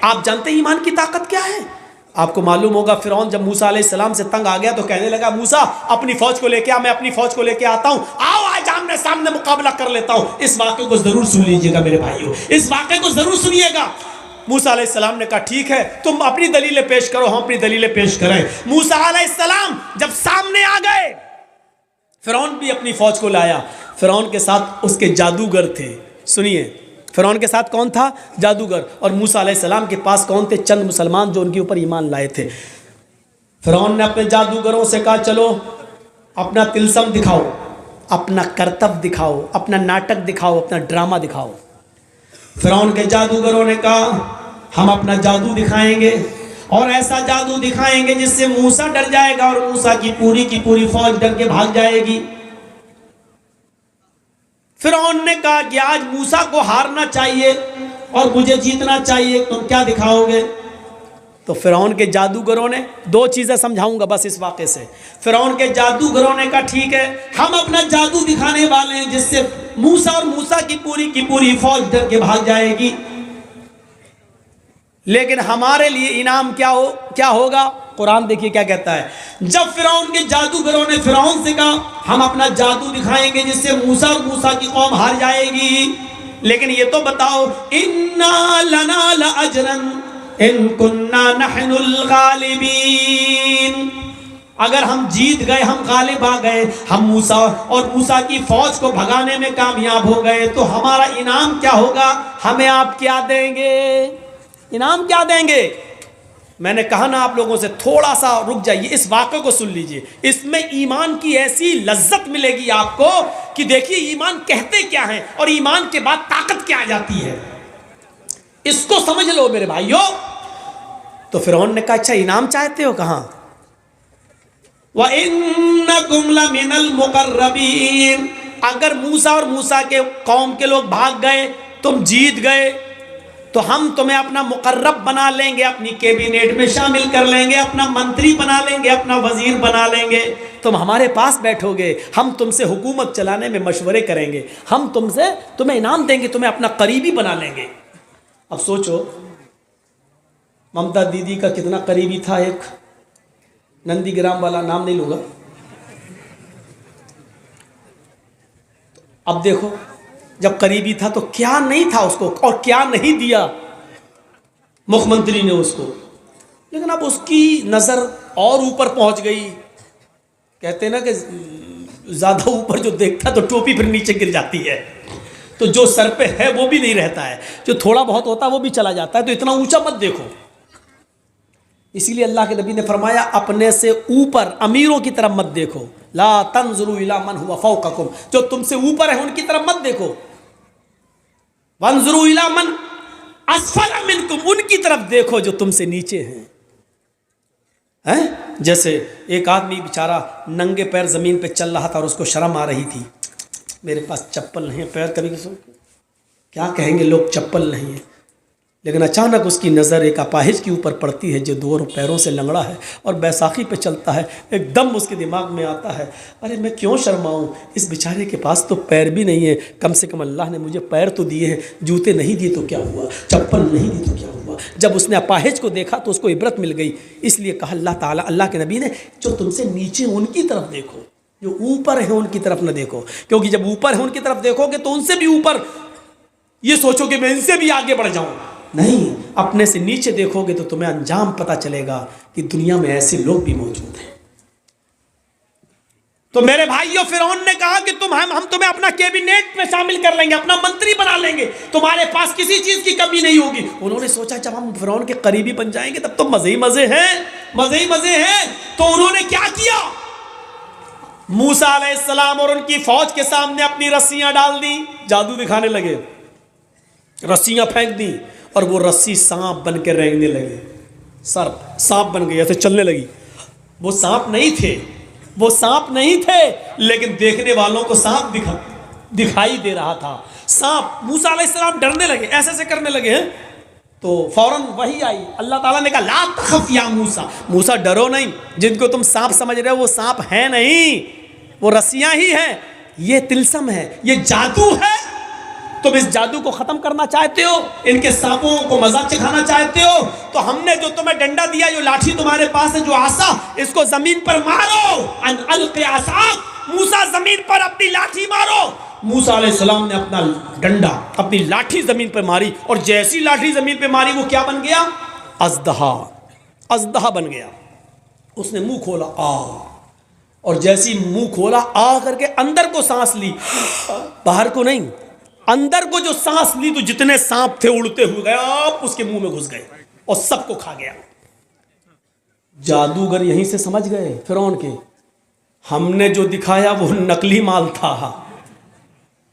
آپ جانتے ہیں ایمان کی طاقت کیا ہے؟ آپ کو معلوم ہوگا فرعون جب موسیٰ علیہ السلام سے تنگ آ گیا تو کہنے لگا موسیٰ اپنی فوج کو لے کے آ، میں اپنی فوج کو لے کے آتا ہوں، آؤ آج آمنے سامنے مقابلہ کر لیتا ہوں۔ اس واقعے کو ضرور سن لیجئے گا میرے بھائیو، اس واقعے کو ضرور سنیے گا۔ موسیٰ علیہ السلام نے کہا ٹھیک ہے تم اپنی دلیلیں پیش کرو، ہم اپنی دلیلیں پیش کریں۔ موسیٰ علیہ السلام جب سامنے آ گئے، فرعون بھی اپنی فوج کو لایا، فرعون کے ساتھ اس کے جادوگر تھے۔ سنیے، فرعون کے ساتھ کون تھا؟ جادوگر۔ اور موسیٰ علیہ السلام کے پاس کون تھے؟ چند مسلمان جو ان کے اوپر ایمان لائے تھے۔ فرعون نے اپنے جادوگروں سے کہا چلو اپنا طلسم دکھاؤ، اپنا کرتب دکھاؤ، اپنا ناٹک دکھاؤ، اپنا ڈرامہ دکھاؤ۔ فرعون کے جادوگروں نے کہا ہم اپنا جادو دکھائیں گے اور ایسا جادو دکھائیں گے جس سے موسیٰ ڈر جائے گا اور موسیٰ کی پوری فوج ڈر کے بھاگ جائے گی۔ فرعون نے کہا کہ آج موسیٰ کو ہارنا چاہیے اور مجھے جیتنا چاہیے، تم کیا دکھاؤ گے؟ تو فرعون کے جادوگروں نے دو چیزیں سمجھاؤں گا بس اس واقعے سے۔ فرعون کے جادوگروں نے کہا ٹھیک ہے ہم اپنا جادو دکھانے والے ہیں جس سے موسیٰ اور موسیٰ کی پوری فوج ڈر کے بھاگ جائے گی، لیکن ہمارے لیے انعام کیا ہوگا؟ قرآن دیکھیے کیا کہتا ہے۔ جب فرعون کے جادوگروں نے فرعون سے کہا ہم اپنا جادو دکھائیں گے جس سے موسیٰ اور موسیٰ کی قوم ہار جائے گی، لیکن یہ تو بتاؤ اِنَّا لَنَا لَأَجْرًا اِن كُنَّا نَحْنُ الْغَالِبِينَ، اگر ہم جیت گئے، ہم غالب آ گئے، ہم موسیٰ اور موسیٰ کی فوج کو بھگانے میں کامیاب ہو گئے تو ہمارا انعام کیا ہوگا؟ ہمیں آپ کیا دیں گے؟ انعام کیا دیں گے؟ میں نے کہا نا آپ لوگوں سے تھوڑا سا رک جائیے، اس واقعے کو سن لیجئے، اس میں ایمان کی ایسی لذت ملے گی آپ کو کہ دیکھیے ایمان کہتے کیا ہیں اور ایمان کے بعد طاقت کیا آ جاتی ہے، اس کو سمجھ لو میرے بھائیو۔ تو فرعون نے کہا اچھا انعام چاہتے ہو؟ کہاں؟ وَإِنَّكُمْ لَمِنَ الْمُقَرَّبِينَ، اگر موسیٰ اور موسیٰ کے قوم کے لوگ بھاگ گئے، تم جیت گئے تو ہم تمہیں اپنا مقرب بنا لیں گے، اپنی کیبینیٹ میں شامل کر لیں گے، اپنا منتری بنا لیں گے، اپنا وزیر بنا لیں گے، تم ہمارے پاس بیٹھو گے، ہم تم سے حکومت چلانے میں مشورے کریں گے، ہم تمہیں انعام دیں گے، تمہیں اپنا قریبی بنا لیں گے۔ اب سوچو ممتا دیدی کا کتنا قریبی تھا ایک نندی گرام والا، نام نہیں لوں گا۔ اب دیکھو جب قریبی تھا تو کیا نہیں تھا اس کو اور کیا نہیں دیا مکھ منتری نے اس کو، لیکن اب اس کی نظر اور اوپر پہنچ گئی۔ کہتے ہیں نا کہ زیادہ اوپر جو دیکھتا تو ٹوپی پھر نیچے گر جاتی ہے، تو جو سر پہ ہے وہ بھی نہیں رہتا ہے، جو تھوڑا بہت ہوتا ہے وہ بھی چلا جاتا ہے، تو اتنا اونچا مت دیکھو۔ اسی لیے اللہ کے نبی نے فرمایا اپنے سے اوپر امیروں کی طرف مت دیکھو، لا تنظروا الی من هو فوقکم، جو تم سے اوپر ہے ان کی طرف مت دیکھو، وانظروا الی من اسفل منکم، ان کی طرف دیکھو جو تم سے نیچے ہیں۔ جیسے ایک آدمی بیچارہ ننگے پیر زمین پہ چل رہا تھا اور اس کو شرم آ رہی تھی، میرے پاس چپل نہیں ہے، پیر کبھی کیا کہیں گے لوگ چپل نہیں ہے، لیکن اچانک اس کی نظر ایک اپاہج کے اوپر پڑتی ہے جو دو پیروں سے لنگڑا ہے اور بیساکھی پہ چلتا ہے، ایک دم اس کے دماغ میں آتا ہے ارے میں کیوں شرماؤں، اس بیچارے کے پاس تو پیر بھی نہیں ہے، کم سے کم اللہ نے مجھے پیر تو دیے ہیں، جوتے نہیں دیے تو کیا ہوا، چپل نہیں دی تو کیا ہوا۔ جب اس نے اپاہج کو دیکھا تو اس کو عبرت مل گئی، اس لیے کہا اللہ تعالیٰ، اللہ کے نبی نے جو تم سے نیچے ان کی طرف دیکھو، جو اوپر ہیں ان کی طرف نہ دیکھو، کیونکہ جب اوپر ہیں ان کی طرف دیکھو گے تو ان سے بھی اوپر یہ سوچو کہ میں ان سے بھی آگے بڑھ جاؤں، نہیں، اپنے سے نیچے دیکھو گے تو تمہیں انجام پتہ چلے گا کہ دنیا میں ایسے لوگ بھی موجود ہیں۔ تو میرے بھائیوں فرعون نے کہا کہ ہم تمہیں اپنا کیبینیٹ میں شامل کر لیں گے، اپنا منتری بنا لیں گے، تمہارے پاس کسی چیز کی کمی نہیں ہوگی۔ انہوں نے سوچا جب ہم فرعون کے قریبی بن جائیں گے تب تو مزے ہی مزے ہیں، مزے ہی مزے ہیں۔ تو انہوں نے کیا کیا؟ موسیٰ علیہ السلام اور ان کی فوج کے سامنے اپنی رسیاں ڈال دی، جادو دکھانے لگے، رسیاں پھینک دی اور وہ رسی سانپ بن کے رینگنے لگے، سانپ بن گئی، ایسے چلنے لگی۔ وہ سانپ نہیں تھے لیکن دیکھنے والوں کو سانپ دکھائی دے رہا تھا۔ سانپ، موسیٰ علیہ السلام ڈرنے لگے، ایسے کرنے لگے ہیں تو فوراً وحی آئی، اللہ تعالیٰ نے کہا لا تخف یا موسیٰ، موسیٰ ڈرو نہیں، جن کو تم سانپ سمجھ رہے ہو وہ سانپ ہے نہیں، وہ رسیاں ہی ہیں، یہ طلسم ہے، یہ جادو ہے، تم اس جادو کو ختم کرنا چاہتے ہو، ان کے سانپوں کو مزہ چکھانا چاہتے ہو، تو ہم نے جو تمہیں ڈنڈا دیا، جو لاٹھی تمہارے پاس ہے، جو عصا، اس کو زمین پر مارو. ان القی عصاک، موسیٰ زمین پر اپنی لاٹھی مارو. موسیٰ علیہ السلام نے اپنا ڈنڈا، اپنی لاٹھی زمین پہ ماری، اور جیسی لاٹھی زمین پہ ماری وہ کیا بن گیا؟ اژدہا. اژدہا بن گیا. اس نے منہ کھولا، اور جیسی منہ کھولا کر کے اندر کو سانس لی، باہر کو نہیں، اندر کو جو سانس لی تو جتنے سانپ تھے اڑتے ہوئے گئے، آپ اس کے منہ میں گھس گئے اور سب کو کھا گیا. جادوگر یہیں سے سمجھ گئے فرعون کے، ہم نے جو دکھایا وہ نقلی مال تھا،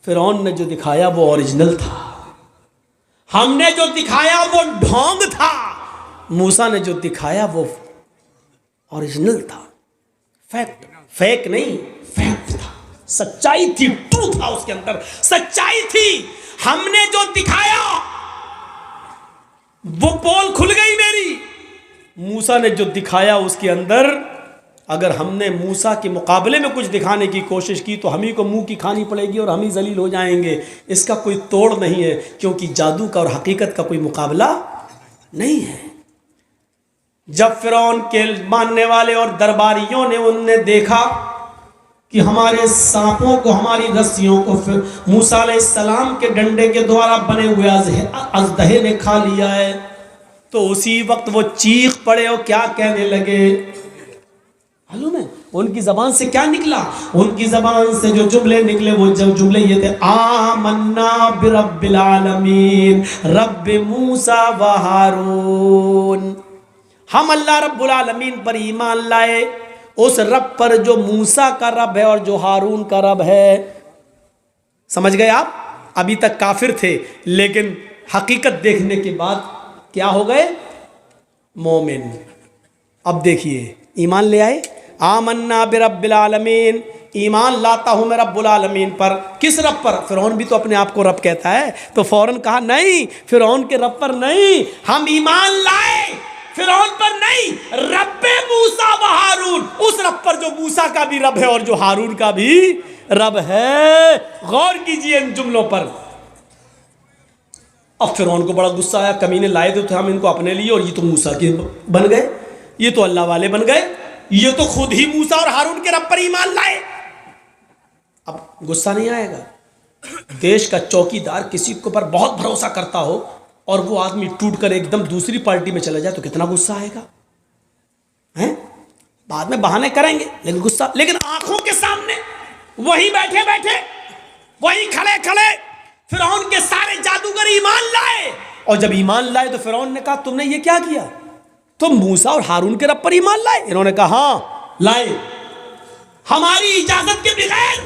فرعون نے جو دکھایا وہ اوریجنل تھا. ہم نے جو دکھایا وہ ڈھونگ تھا، موسیٰ نے جو دکھایا وہ اوریجنل تھا. فیکٹ، فیک نہیں، فیکٹ تھا، سچائی تھی، ٹروتھ تھا اس کے اندر، سچائی تھی. ہم نے جو دکھایا وہ پول کھل گئی میری. موسیٰ نے جو دکھایا اس کے اندر، اگر ہم نے موسیٰ کے مقابلے میں کچھ دکھانے کی کوشش کی تو ہم ہی کو منہ کی کھانی پڑے گی اور ہم ہی ذلیل ہو جائیں گے. اس کا کوئی توڑ نہیں ہے، کیونکہ جادو کا اور حقیقت کا کوئی مقابلہ نہیں ہے. جب فرعون کے ماننے والے اور درباریوں نے ان نے دیکھا کہ ہمارے سانپوں کو، ہماری رسیوں کو موسیٰ علیہ السلام کے ڈنڈے کے دوارا بنے ہوئے اژدہے نے کھا لیا ہے، تو اسی وقت وہ چیخ پڑے اور کیا کہنے لگے؟ معلوم ہے ان کی زبان سے کیا نکلا؟ ان کی زبان سے جو جملے نکلے وہ جملے یہ تھے، آمنا برب العالمین رب موسیٰ و ہارون. ہم اللہ رب العالمین پر ایمان لائے، اس رب پر جو موسیٰ کا رب ہے اور جو ہارون کا رب ہے. سمجھ گئے آپ؟ ابھی تک کافر تھے، لیکن حقیقت دیکھنے کے بعد کیا ہو گئے؟ مومن. اب دیکھیے ایمان لے آئے. آمنا برب العالمین، ایمان لاتا ہوں میں رب العالمین پر. کس رب پر؟ فرعون بھی تو اپنے آپ کو رب کہتا ہے، تو فوراً کہا نہیں، فرعون کے رب پر نہیں، ہم ایمان لائے فرعون پر نہیں، رب موسیٰ و ہارون، اس رب پر جو موسیٰ کا بھی رب ہے اور جو ہارون کا بھی رب ہے. غور کیجئے ان جملوں پر. اب فرعون کو بڑا غصہ آیا، کمینے لائے تو تھے ہم ان کو اپنے لیے اور یہ تو موسیٰ کے بن گئے، یہ تو اللہ والے بن گئے، یہ تو خود ہی موسیٰ اور ہارون کے رب پر ایمان لائے. اب غصہ نہیں آئے گا؟ دیش کا چوکیدار کسی کے اوپر بہت بھروسہ کرتا ہو اور وہ آدمی ٹوٹ کر ایک دم دوسری پارٹی میں چلا جائے تو کتنا غصہ آئے گا؟ بعد میں بہانے کریں گے لیکن غصہ، لیکن آنکھوں کے سامنے وہی بیٹھے بیٹھے، وہی کھڑے کھڑے فرعون کے سارے جادوگر ایمان لائے. اور جب ایمان لائے تو فرعون نے کہا تم نے یہ کیا کیا؟ تم موسیٰ اور ہارون کے رب پر ایمان لائے؟ انہوں نے کہا ہاں لائے، ہماری اجازت کے بغیر.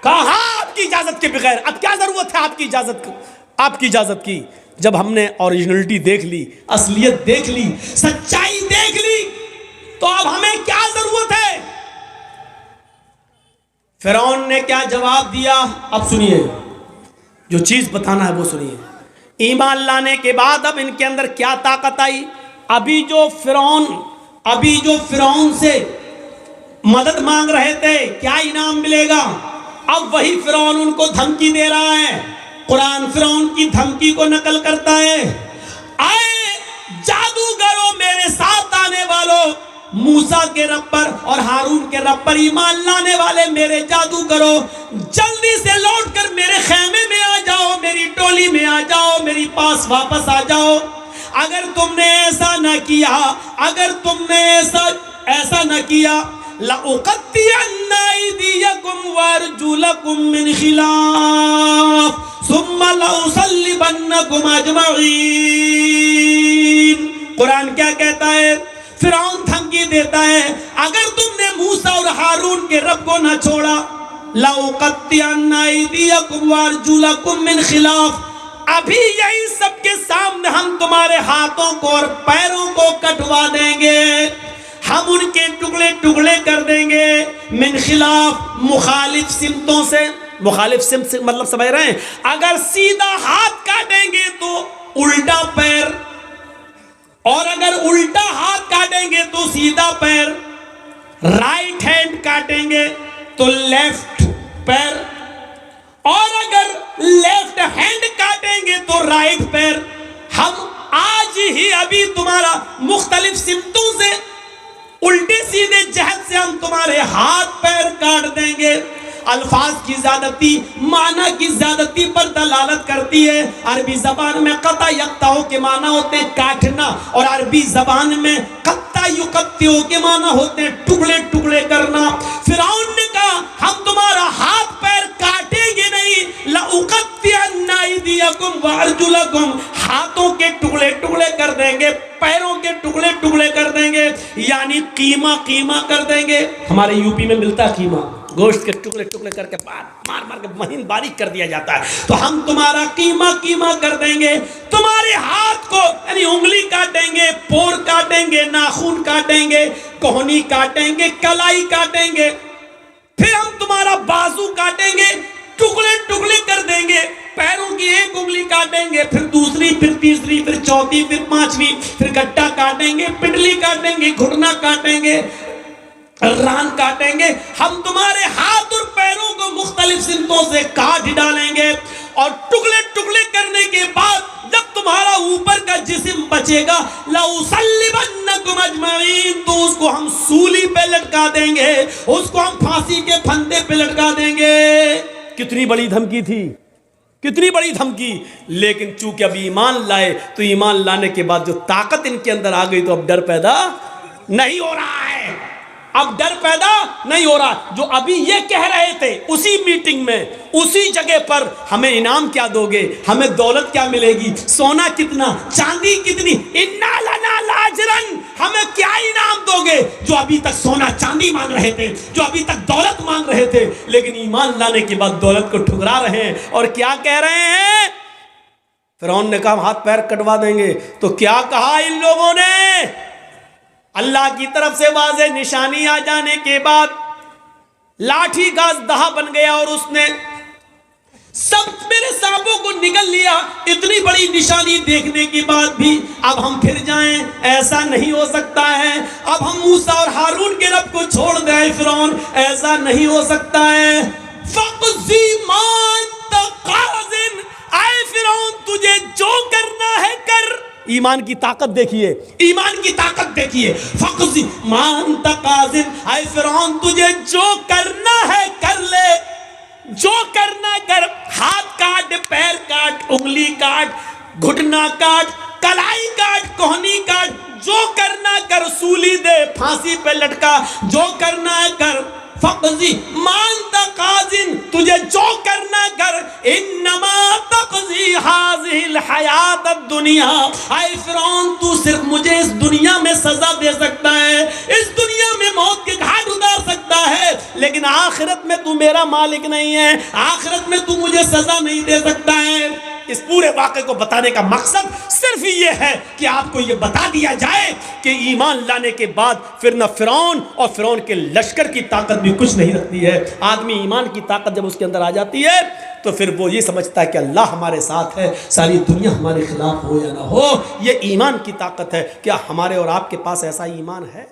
کہا ہاں آپ کی اجازت کے بغیر. اب کیا ضرورت ہے آپ کی اجازت کو؟ آپ کی اجازت کی. جب ہم نے اوریجنلٹی دیکھ لی، اصلیت دیکھ لی، سچائی دیکھ لی، تو اب ہمیں کیا ضرورت ہے؟ فرعون نے کیا جواب دیا؟ اب سنیے، جو چیز بتانا ہے وہ سنیے. ایمان لانے کے بعد اب ان کے اندر کیا طاقت آئی؟ ابھی جو فرعون سے مدد مانگ رہے تھے کیا انعام ملے گا، اب وہی فرعون ان کو دھمکی دے رہا ہے. قرآن فرعون کی دھمکی کو نقل کرتا ہے، اے جادوگروں، میرے ساتھ آنے والوں، موسیٰ کے رب پر اور ہارون کے رب پر ایمان لانے والے میرے جادوگروں، جلدی سے لوٹ کر میرے خیمے میں آ جاؤ، میری ٹولی میں آ جاؤ، میری پاس واپس آ جاؤ. اگر تم نے ایسا نہ کیا، اگر تم نے ایسا نہ کیا، لَأُقَطِّعَنَّ أَيْدِيَكُمْ وَأَرْجُلَكُمْ مِنْ خِلَافٍ ثُمَّ لَأُصَلِّبَنَّكُمْ أَجْمَعِينَ. قرآن کیا کہتا ہے؟ فرعون دھمکی دیتا ہے اگر تم نے موسیٰ اور ہارون کے رب کو نہ چھوڑا، لَأُقَطِّعَنَّ أَيْدِيَكُمْ وَأَرْجُلَكُمْ مِنْ خِلَافٍ، ابھی یہی سب کے سامنے ہم تمہارے ہاتھوں کو اور پیروں کو کٹوا دیں گے، ہم ان کے ٹکڑے ٹکڑے کر دیں گے. من خلاف، مخالف سمتوں سے. مخالف سمت سے مطلب سمجھ رہے ہیں؟ اگر سیدھا ہاتھ کاٹیں گے تو الٹا پیر، اور اگر الٹا ہاتھ کاٹیں گے تو سیدھا پیر. رائٹ ہینڈ کاٹیں گے تو لیفٹ پیر، اور اگر لیفٹ ہینڈ کاٹیں گے تو رائٹ پیر. ہم آج ہی ابھی تمہارا مختلف سمتوں سے الٹے سیدھے جہت سے ہم تمہارے ہاتھ پیر کاٹ دیں گے. الفاظ کی زیادتی معنی کی زیادتی پر دلالت کرتی ہے. عربی زبان میں قطع یقطع کے معنی ہوتے ہیں کاٹنا، اور عربی زبان میں قطع یقطع کے معنی ہوتے ہیں ٹکڑے ٹکڑے کرنا. فرعون نے کہا ہم تمہارا ہاتھ پیر کاٹیں گے نہیں، لَأُقَطِّعَنَّ أَيْدِيَكُمْ وَأَرْجُلَكُمْ، ہاتھوں کے ٹکڑے ٹکڑے کر دیں گے، پیروں کے ٹکڑے ٹکڑے کر دیں گے، یعنی قیمہ قیمہ کر دیں گے. ہمارے یوپی میں ملتا ہے قیمہ، گوشت کے ٹکڑے ٹکڑے کر کے مار مار کے مہین باریک کر دیا جاتا ہے. تو ہم تمہارا قیمہ قیمہ کر دیں گے. تمہارے ہاتھ کو یعنی انگلی کاٹیں گے، پور کاٹیں گے، ناخن کاٹیں گے، کوہنی کاٹیں گے، کلائی کاٹیں گے. پھر ہم تمہارا بازو کاٹیں گے، ٹکڑے ٹکڑے کر دیں گے. پیروں کی ایک انگلی کاٹیں گے، پھر دوسری، پھر تیسری، پھر چوتھی، پھر پانچویں، پھر گٹا کاٹیں گے، پنڈلی کاٹیں گے، گھٹنا کاٹیں گے، ران کاٹیں گے. ہم تمہارے ہاتھ اور پیروں کو مختلف سمتوں سے کاٹ ڈالیں گے. اور ٹکڑے ٹکڑے کرنے کے بعد جب تمہارا اوپر کا جسم بچے گا، لَأُصَلِّبَنَّكُمْ أَجْمَعِينَ، تو اس کو ہم سولی پہ لٹکا دیں گے، اس کو ہم پھانسی کے پھندے پہ لٹکا دیں گے. کتنی بڑی دھمکی تھی، کتنی بڑی دھمکی. لیکن چونکہ اب ایمان لائے تو ایمان لانے کے بعد جو طاقت ان کے اندر آ گئی تو اب ڈر پیدا نہیں ہو رہا ہے. اب ڈر پیدا نہیں ہو رہا. جو ابھی یہ کہہ رہے تھے اسی میٹنگ میں، اسی جگہ پر، ہمیں انعام کیا دو گے، ہمیں دولت کیا ملے گی، سونا کتنا، چاندی کتنی، اِنَّا لَنَا لَأَجْرًا، ہمیں کیا انعام دو گے. جو ابھی تک سونا چاندی مانگ رہے تھے، جو ابھی تک دولت مانگ رہے تھے، لیکن ایمان لانے کے بعد دولت کو ٹھکرا رہے ہیں. اور کیا کہہ رہے ہیں؟ فرعون نے کہا ہم ہاتھ پیر کٹوا دیں گے. تو کیا کہا ان لوگوں نے؟ اللہ کی طرف سے واضح نشانی آ جانے کے بعد لاٹھی کا دہا بن گیا اور اس نے سب میرے سانپوں کو نگل لیا. اتنی بڑی نشانی دیکھنے کے بعد بھی اب ہم پھر جائیں، ایسا نہیں ہو سکتا ہے. اب ہم موسیٰ اور ہارون کے رب کو چھوڑ دیں. فرعون ایسا نہیں ہو سکتا ہے. فَقْضِ مَا أَنْتَ قَاضٍ، اے فرعون تجھے جو کرنا ہے کر. ایمان کی طاقت دیکھیے، ایمان کی طاقت دیکھیے. فَقْضِ مَا أَنْتَ قَاضٍ، اے فرعون تجھے جو کرنا ہے کر لے، جو کرنا کر. ہاتھ کاٹ، پیر کاٹ، انگلی کاٹ، گھٹنا کاٹ، کلائی کاٹ، کوہنی کاٹ، جو کرنا کر. سولی دے، پھانسی پہ لٹکا، جو کرنا ہے کر. فَقْضِ مَا أَنْتَ قَاضٍ، تجھے جو کرنا کر. إِنَّمَا تَقْضِي هَذِهِ الْحَيَاةَ الدُّنْيَا، اے فرعون تو صرف مجھے اس دنیا میں سزا دے سکتا ہے، اس دنیا میں موت کے گھاٹ اتار سکتا ہے، لیکن آخرت میں تو میرا مالک نہیں ہے، آخرت میں تو مجھے سزا نہیں دے سکتا ہے. اس پورے واقعے کو بتانے کا مقصد صرف یہ ہے کہ آپ کو یہ بتا دیا جائے کہ ایمان لانے کے بعد پھر نہ فرعون اور فرعون کے لشکر کی طاقت بھی کچھ نہیں رکھتی ہے. آدمی ایمان کی طاقت جب اس کے اندر آ جاتی ہے تو پھر وہ یہ سمجھتا ہے کہ اللہ ہمارے ساتھ ہے، ساری دنیا ہمارے خلاف ہو یا نہ ہو. یہ ایمان کی طاقت ہے. کیا ہمارے اور آپ کے پاس ایسا ایمان ہے؟